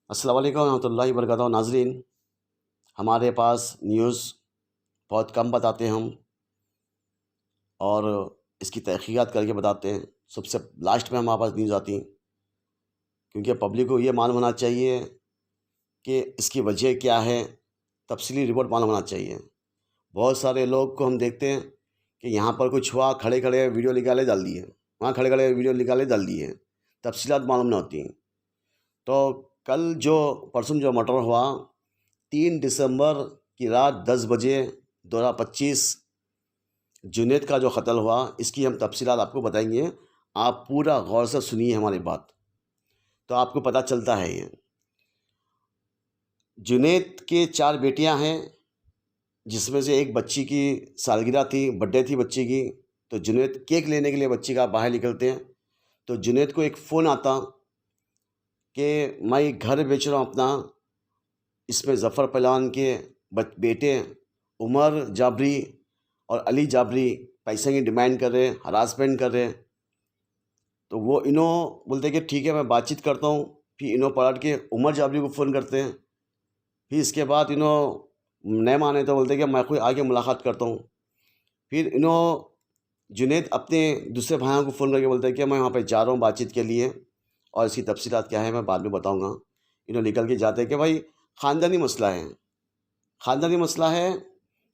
अस्सलाम वालेकुम रहमतुल्लाहि वबरकातुहू। नाज़रीन, हमारे पास न्यूज़ बहुत कम बताते हैं हम, और इसकी तहक़ीक़ात करके बताते हैं। सबसे लास्ट में हमारे पास न्यूज़ आती हैं, क्योंकि पब्लिक को ये मालूम होना चाहिए कि इसकी वजह क्या है, तफ़सीली रिपोर्ट मालूम होना चाहिए। बहुत सारे लोग को हम देखते हैं कि यहाँ पर कुछ हुआ, खड़े-खड़े वीडियो निकाले डाल दिए, वहाँ खड़े-खड़े वीडियो निकाले डाल दिए, तफ़सीलात मालूम नहीं होती। तो कल जो परसों जो मर्डर हुआ 3 दिसंबर की रात 10 बजे 2025, जुनैद का जो क़त्ल हुआ, इसकी हम तफ़सीलात आपको बताएंगे। आप पूरा गौर से सुनिए हमारी बात, तो आपको पता चलता है। ये जुनैद के 4 बेटियां हैं, जिसमें से एक बच्ची की सालगिरह थी, बर्थडे थी बच्ची की। तो जुनैद केक लेने के लिए बच्ची का बाहर निकलते हैं, तो जुनैद को एक फ़ोन आता कि मैं घर बेच रहा हूँ अपना, इसमें ज़फ़र पहलवान के बेटे उमर जाबरी और अली जाबरी पैसे की डिमांड कर रहे हैं, हरासमेंट कर रहे हैं। तो वो इन्हों बोलते कि ठीक है, मैं बातचीत करता हूँ। फिर इन्हों पलट के उमर जाबरी को फ़ोन करते हैं। फिर इसके बाद इन्हों नहीं माने तो बोलते कि मैं खुद आके मुलाकात करता हूँ। फिर इन्हों जुनैद अपने दूसरे भाइयों को फ़ोन करके बोलते हैं कि मैं वहाँ पे जा रहा हूँ बातचीत के लिए, और इसकी तफ़सीलात क्या है मैं बाद में बताऊँगा। इन्हों निकल के जाते हैं कि भाई ख़ानदानी मसला है। ख़ानदानी मसला है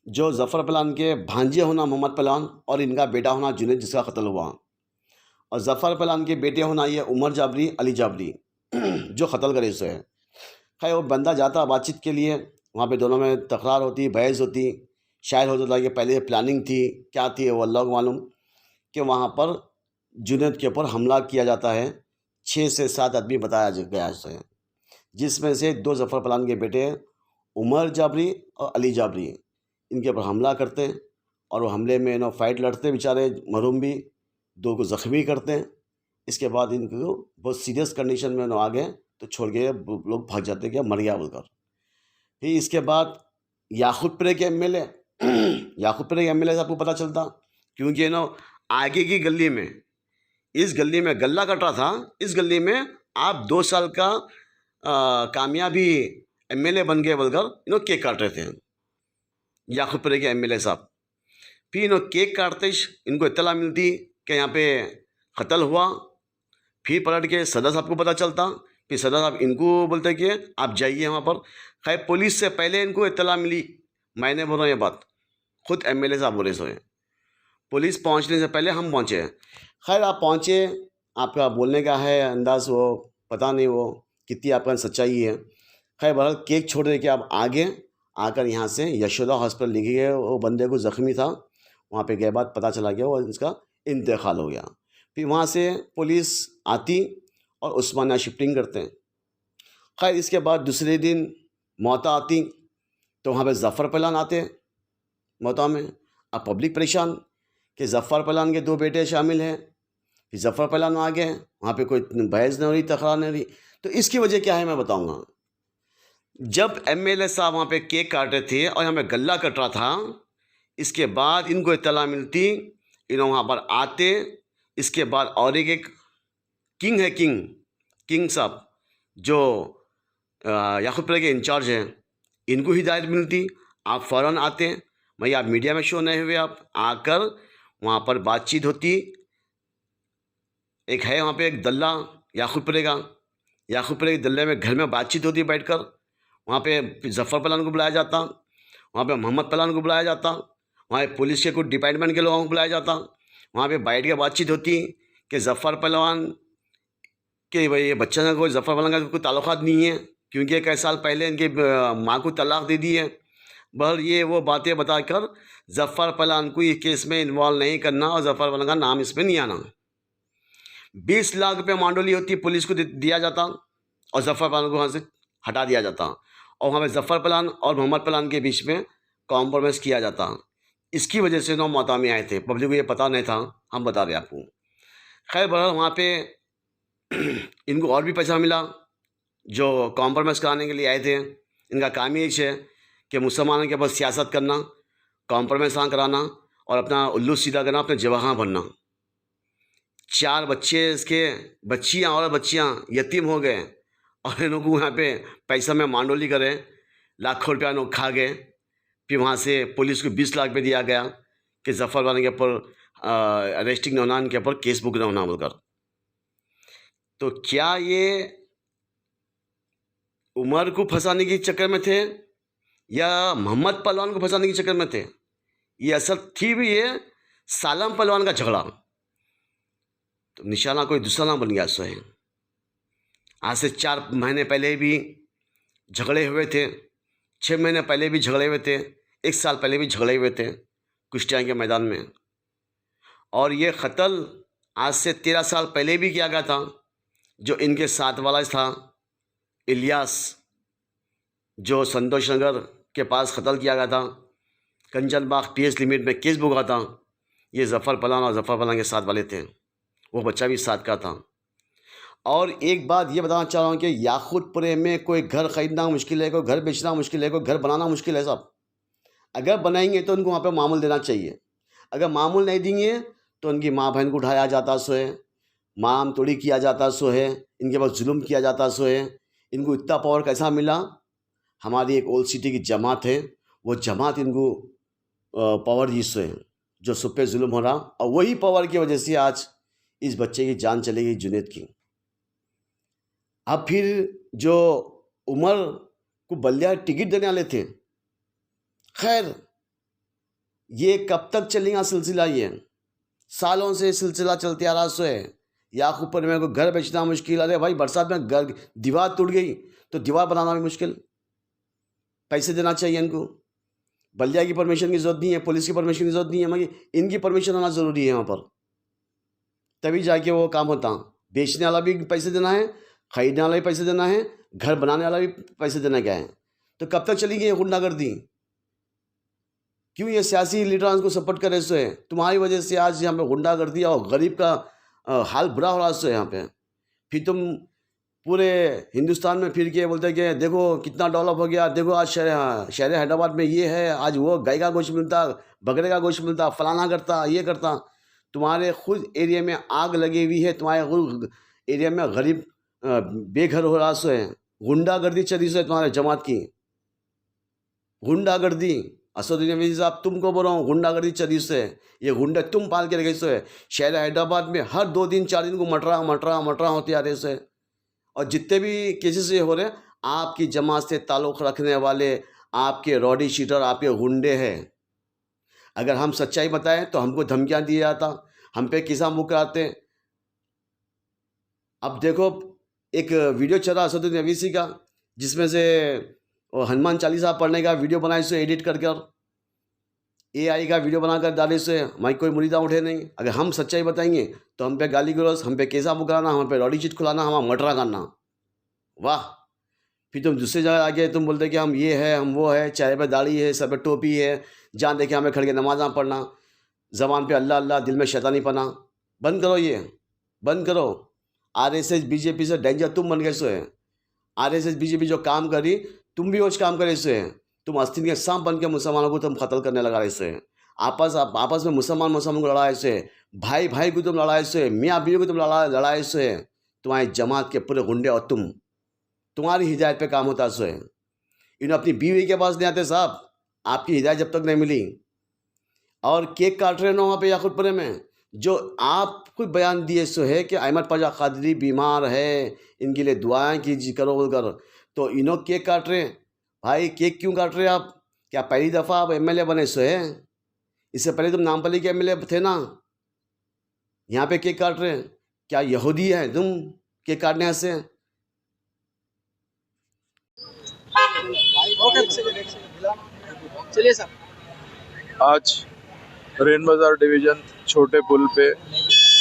जो ज़फ़र पहलवान के भांजे होना मोहम्मद पहलवान, और इनका बेटा होना जुनैद जिसका क़त्ल हुआ, और ज़फ़र पहलवान के बेटे होना ये उमर जाबरी अली जाबरी जो क़त्ल करे उसे है। खैर वो बंदा जाता बातचीत के लिए, वहाँ पे दोनों में तकरार होती, बहस होती। शायद हो जाता कि पहले प्लानिंग थी, क्या थी वो अल्लाह को मालूम, कि वहाँ पर जुनैद के ऊपर हमला किया जाता है। 6 से 7 आदमी बताया गया है, जिसमें से 2 ज़फ़र पहलवान के बेटे उमर जाबरी और अली जाबरी इनके ऊपर हमला करते हैं, और वो हमले में इन्हों फाइट लड़ते बेचारे, मरहूम भी 2 को ज़ख्मी करते हैं। इसके बाद इनको बहुत सीरियस कंडीशन में इन्हों आ गए, तो छोड़ के लोग भाग जाते कि मर गया बोलकर। फिर इसके बाद याकूबपुरे के एमएलए याकूबपुरे के एमएलए से आपको पता चलता, क्योंकि इन्हों आगे की गली में, इस गली में गल्ला कट रहा था, इस गली में आप 2 साल का कामयाबी एमएलए बन गए बोलकर इन्हों केक काट रहे थे, याकूबपुरे के एमएलए साहब। फिर इन्हों केक काटते इनको इत्तला मिलती कि यहाँ पे क़त्ल हुआ। फिर पलट के सदर साहब को पता चलता, फिर सदर साहब इनको बोलते कि आप जाइए वहाँ पर। खैर पुलिस से पहले इनको इत्तला मिली, मैंने बोला ये बात, खुद एमएलए साहब बोले सो है। पुलिस पहुँचने से पहले हम पहुँचे। खैर आप पहुँचे, आपका बोलने का है अंदाज़, वो पता नहीं वो कितनी आपका सच्चाई है। खैर बहरहाल केक छोड़ दे के आप आगे आकर यहाँ से यशोदा हॉस्पिटल लेके गए। वो बंदे को ज़ख्मी था, वहाँ पे गए बाद पता चला गया वो इसका इंतकाल हो गया। फिर वहाँ से पुलिस आती और उस्मानिया शिफ्टिंग करते हैं। खैर इसके बाद दूसरे दिन मौता आती, तो वहाँ पे ज़फ़र पहलवान आते मौता में। अब पब्लिक परेशान कि ज़फ़र पहलवान के 2 बेटे शामिल हैं। फिर ज़फ़र पहलवान आ गए, वहाँ पे कोई बहस नहीं हो रही, तकरार नहीं हो रही। तो इसकी वजह क्या है मैं बताऊँगा। जब एमएलए साहब वहाँ पे केक काट रहे थे और यहाँ पे गल्ला कट रहा था, इसके बाद इनको इत्तला मिलती, इन्हों वहाँ पर आते। इसके बाद और एक किंग है, किंग साहब जो याकूबपुरे के इंचार्ज हैं, इनको हिदायत मिलती, आप फ़ौरन आते। भाई आप मीडिया में शो नहीं हुए, आप आकर वहाँ पर बातचीत होती। एक है वहाँ पे एक दल्ला याकूबपुरे के दल्ले में घर में बातचीत होती बैठकर। वहाँ पे ज़फ़र पहलवान को बुलाया जाता, वहाँ पे मोहम्मद पहलवान को बुलाया जाता, वहाँ पुलिस के कुछ डिपार्टमेंट के लोगों को बुलाया जाता। वहाँ पे बैठ के बातचीत होती कि ज़फ़र पहलवान कि भाई ये बच्चा का कोई ज़फ़र पहलवान का कोई ताल्लुकात नहीं है, क्योंकि कई साल पहले इनकी माँ को तलाक दे दी है। बहर ये वो बातें बताकर ज़फ़र पहलवान को ये केस में इन्वॉल्व नहीं करना और ज़फ़र पहलवान का नाम इसमें नहीं आना। 20 लाख रुपये मांडोली होती पुलिस को दिया जाता, और ज़फ़र पहलवान को वहाँ से हटा दिया जाता, और वहाँ पे ज़फ़र पहलवान और मोहम्मद पहलवान के बीच में कॉम्प्रोमाइज़ किया जाता। इसकी वजह से 9 मौत में आए थे। पब्लिक को ये पता नहीं था, हम बता रहे आपको। खैर बहरहाल वहाँ पे इनको और भी पैसा मिला जो कॉम्प्रोमाइज़ कराने के लिए आए थे। इनका काम ही है कि मुसलमानों के ऊपर सियासत करना, कॉम्प्रोमाइज़ कराना और अपना उल्लू सीधा करना, अपने जवाहाँ बनना। 4 बच्चे इसके, बच्चियाँ और बच्चियाँ यतीम हो गए, और इन लोगों को यहाँ पे पैसा में मांडोली करे, लाखों रुपया लोग खा गए। फिर वहाँ से पुलिस को 20 लाख पे दिया गया कि जफ़र वाले के ऊपर अरेस्टिंग होना, इनके ऊपर केस बुक ना होना बोलकर। तो क्या ये उमर को फंसाने के चक्कर में थे या मोहम्मद पहलवान को फंसाने के चक्कर में थे? ये असल थी भी ये सालम पहलवान का झगड़ा, तो निशाना कोई दूसरा ना बन गया। सो है आज से 4 महीने पहले भी झगड़े हुए थे, 6 महीने पहले भी झगड़े हुए थे, 1 साल पहले भी झगड़े हुए थे कुश्तियाँ के मैदान में। और ये कत्ल आज से 13 साल पहले भी किया गया था। जो इनके साथ वाला था इलियास, जो संतोष नगर के पास कत्ल किया गया था, कंचन बाग PS लिमिट में केस भुगा था। ये जफ़र पहलवान और जफ़र पहलवान के साथ वाले थे, वो बच्चा भी साथ का था। और एक बात ये बताना चाह रहा हूँ कि याकूतपुरे में कोई घर ख़रीदना मुश्किल है, कोई घर बेचना मुश्किल है, कोई घर बनाना मुश्किल है। सब अगर बनाएंगे तो उनको वहाँ पे मामूल देना चाहिए। अगर मामूल नहीं देंगे तो उनकी माँ बहन को उठाया जाता सो है, माम तोड़ी किया जाता सो है, इनके पास जुल्म किया जाता सो है। इनको इतना पावर कैसा मिला? हमारी एक ओल्ड सिटी की जमात है, वो जमात इनको पावर दी सो है, जो सब पे जुल्म हो रहा। और वही पावर की वजह से आज इस बच्चे की जान चली गई, जुनैद की। अब फिर जो उमर को बल्लिया टिकट देने वाले थे, खैर ये कब तक चलेगा सिलसिला? ये सालों से सिलसिला चलते आ रहा सो है। याकूतपुर में कोई घर बेचना मुश्किल। अरे भाई बरसात में घर दीवार टूट गई तो दीवार बनाना भी मुश्किल, पैसे देना चाहिए इनको। बल्लिया की परमिशन की ज़रूरत नहीं है, पुलिस की परमिशन की ज़रूरत नहीं है, मगर इनकी परमिशन होना ज़रूरी है वहाँ पर, तभी जाके वो काम होता। बेचने वाला भी पैसे देना है, खरीदने वाला भी पैसे देना है, घर बनाने वाला भी पैसे देना क्या है। तो कब तक चलेगी ये गुंडागर्दी? क्यों ये सियासी लीडर्स को सपोर्ट करे सो है? तुम्हारी वजह से आज यहाँ पे गुंडागर्दी और गरीब का हाल बुरा हो रहा सो है यहाँ पे। फिर तुम पूरे हिंदुस्तान में फिर के बोलते कि देखो कितना डेवलप हो गया, देखो आज शहर हैदराबाद में ये है, आज वो गाय का गोश्त मिलता, बकरे का गोश्त मिलता, फलाना करता, ये करता। तुम्हारे खुद एरिया में आग लगी हुई है, तुम्हारे खुद एरिया में गरीब बेघर हो रहा सो है। गुंडागर्दी चली सो है तुम्हारे जमात की, गुंडागर्दी। असदुद्दीन अवीसी साहब तुमको बोल रहा हूँ, गुंडागर्दी चली से। ये गुंडे तुम पाल के रखे सो है। शहर हैदराबाद में हर 2 दिन 4 दिन को मटरा होती आ रहे से। और जितने भी केसेस ये हो रहे, आपकी जमात से ताल्लुक़ रखने वाले आपके रॉडी शीटर, आपके गुंडे हैं। अगर हम सच्चाई बताएं तो हमको धमकियाँ दिया जाता, हम पे किसा मुँह कराते। अब देखो एक वीडियो चल रहा असदुद्दीन अवीसी का, जिसमें से वो हनुमान चालीसा पढ़ने का वीडियो बनाए से एडिट करके, और AI का वीडियो बनाकर डाले से हमारी कोई मुरीदा उठे नहीं। अगर हम सच्चाई बताएंगे तो हम पे गाली गलौज, हम पे केसा मुकराना, हम पे रॉडी चीट खुलाना, हमारा मटरा करना। वाह! फिर तुम दूसरी जगह आके तुम बोलते कि हम ये है, हम वो है, चेहरे पे दाढ़ी है, सर पे टोपी है, जहाँ देखे हमें खड़ के नमाज़ा पढ़ना, ज़बान पे अल्लाह अल्लाह, दिल में शैतानी पना। बंद करो, ये बंद करो। RSS BJP से डेंजर तुम बन गए सो है। RSS BJP जो काम करी, तुम भी वो काम करे सो है। तुम आस्तीन के सांप बन के मुसलमानों को तुम कत्ल करने लगा रहे से। आपस में मुसलमान को लड़ाए से, भाई भाई को तुम लड़ाए से, मियाँ बीवी को तुम लड़ाए से। तुम्हारी जमात के पूरे गुंडे और तुम्हारी हिदायत पे काम होता सो है। इन्हें अपनी बीवी के पास नहीं आते साहब, आपकी हिदायत जब तक नहीं मिली। और केक काट रहे हो वहाँ पे याकूतपुरे में, जो आप कुछ बयान दिए सो है कि अहमद पाशा कादरी बीमार है, इनके लिए दुआएं कीजिए करो बोलकर, तो इन्हों केक काट रहे हैं। भाई केक क्यों काट रहे हैं आप? क्या पहली दफ़ा आप MLA बने सो है? इससे पहले तुम नामपल्ली के MLA थे ना, यहाँ पे केक काट रहे हैं? क्या यहूदी है तुम केक काटने से? चलिए सर। आज रेन बाजार डिवीजन छोटे पुल पे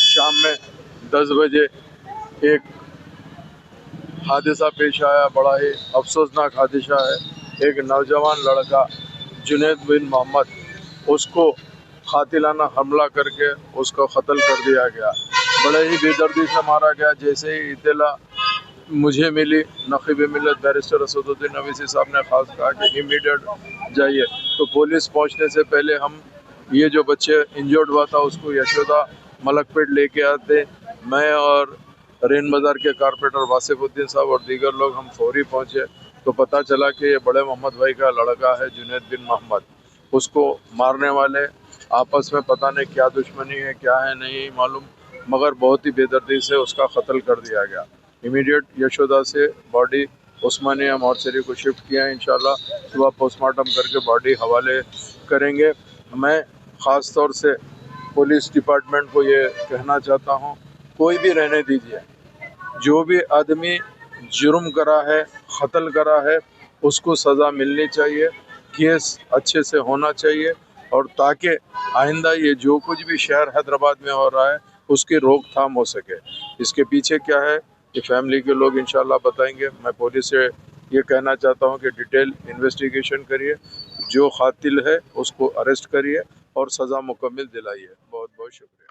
शाम में 10 बजे एक हादसा पेश आया। बड़ा ही अफसोसनाक हादसा है। एक नौजवान लड़का जुनैद बिन मोहम्मद, उसको कातिलाना हमला करके उसको कत्ल कर दिया गया। बड़े ही बेदर्दी से मारा गया। जैसे ही इत्तला मुझे मिली, नक़ीब मिल्लत बैरिस्टर असदुद्दीन अवीसी साहब ने खास कहा कि इमीडिएट जाइए। तो पुलिस पहुंचने से पहले हम ये जो बच्चे इंजर्ड हुआ था उसको यशोदा मलकपेट लेके आते। मैं और रेन बाज़ार के कारपोरेटर वासिफुद्दीन साहब और दीगर लोग हम फौरी पहुँचे तो पता चला कि ये बड़े मोहम्मद भाई का लड़का है जुनैद बिन मोहम्मद। उसको मारने वाले आपस में पता नहीं क्या दुश्मनी है, क्या है नहीं मालूम, मगर बहुत ही बेदर्दी से उसका कत्ल कर दिया गया। इमीडिएट यशोदा से बॉडी उस्मानिया मॉर्चरी को शिफ्ट किया है। इंशाल्लाह सुबह पोस्टमार्टम करके बॉडी हवाले करेंगे। मैं ख़ास तौर से पुलिस डिपार्टमेंट को ये कहना चाहता हूँ, कोई भी रहने दीजिए, जो भी आदमी जुर्म करा है, कत्ल करा है, उसको सज़ा मिलनी चाहिए, केस अच्छे से होना चाहिए, और ताकि आइंदा ये जो कुछ भी शहर हैदराबाद में हो रहा है उसकी रोकथाम हो सके। इसके पीछे क्या है ये फैमिली के लोग इंशाल्लाह बताएंगे। मैं पुलिस से ये कहना चाहता हूँ कि डिटेल इन्वेस्टिगेशन करिए, जो कातिल है उसको अरेस्ट करिए और सज़ा मुकम्मल दिलाइए। बहुत बहुत शुक्रिया।